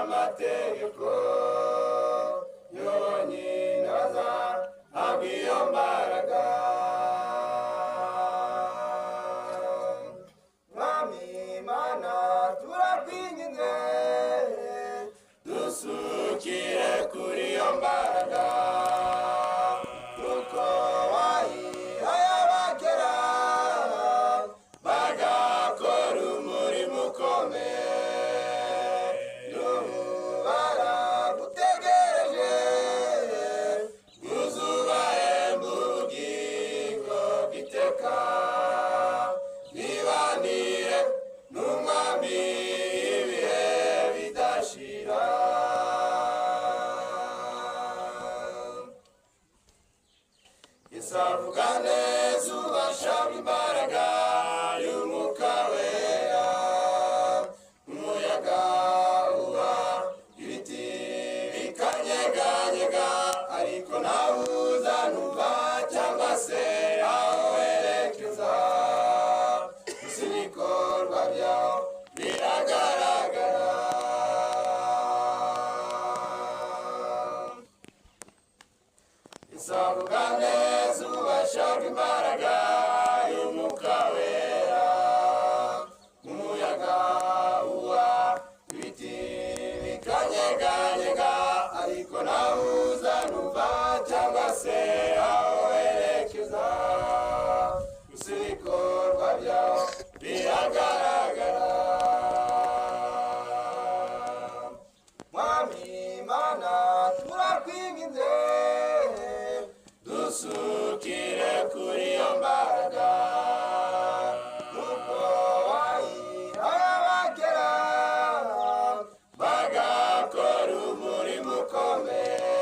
amategeko yonyine azahabwa iyo mbaraga. Mwami Imana turakwinginze dusukire kuri iyo mbaraga kuko wayihaye abakera bagakora umurimo ukomeye. N'ubu baragutegereje uzubahemba ubugingo bw'iteka bibanire n'umwami ibihe bidashira. Yesu avuga neza ubasha bw'imbaraga y'umwuka wera, umuyaga uba ibiti bikanyeganyega ariko ntawe uzanumva cyangwa se aho werekeza. Gusa ibikorwa byawo biragaragara. Yesu avuga neza ubasha bw'imbaraga y'umwuka wera, umuyaga uwa ibiti bikanyeganyega ariko ntawe uzanumva cyangwa se aho werekeza. Gusa ibikorwa byawo biragaragara. Mwami Imana turakwinginze dusukire kuri iyo mbaraga kuko wayihaye abakera bagakora umurimo ukomeye.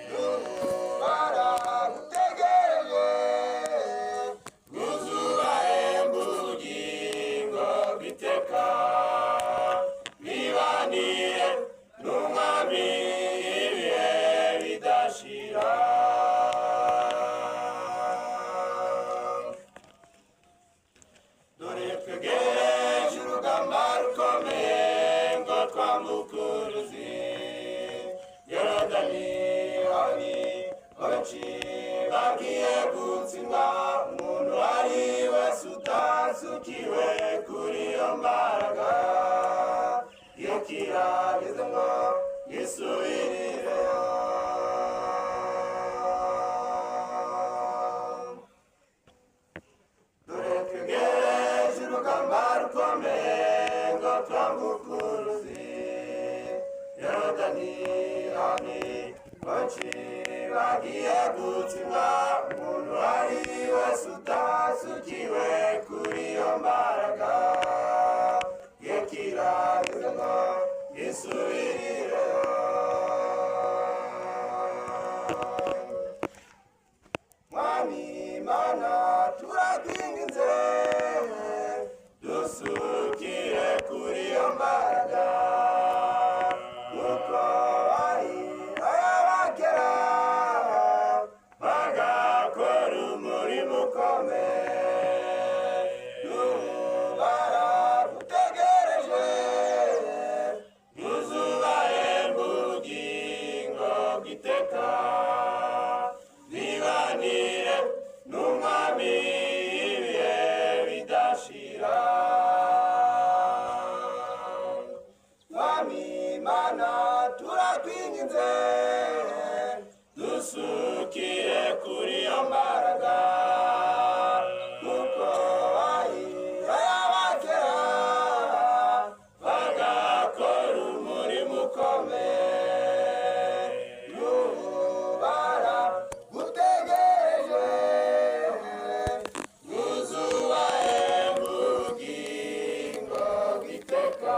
N'ubu baragutegereje uzubahemba ubugingo bw'iteka bibanire n'umwami ibihe bidashira. Dore twegereje urugamba rukomeye ngo twambuke uruzi Yorodani. Hari benshi bagiye gutsindwa, umuntu ari wese utasukiwe kuri iyo mbaraga iyo kirageze ngo yisubirireyo. Dore twegereje urugamba rukomeye ngo twambuke uruzi Yorodani. Hari benshi bagiye gutsindwa, umuntu ari wese utasukiwe kuri iyo mbaraga iyo kirageze ngo yisubirireyo. Mwami Imana turakwinginze dusukire kuri iyo mbaraga kuko wayihaye abakera bagakora umurimo ukomeye. N'ubu baragutegereje uzubahemba ubugingo bw'iteka bibanire n'umwami ibihe bidashira. Mwami Imana turakwinginze dusukire kuri iyo mbaraga kuko wayihaye abakera bagakora umurimo ukomeye. N'ubu baragutegereje uzubahemba ubugingo bw'iteka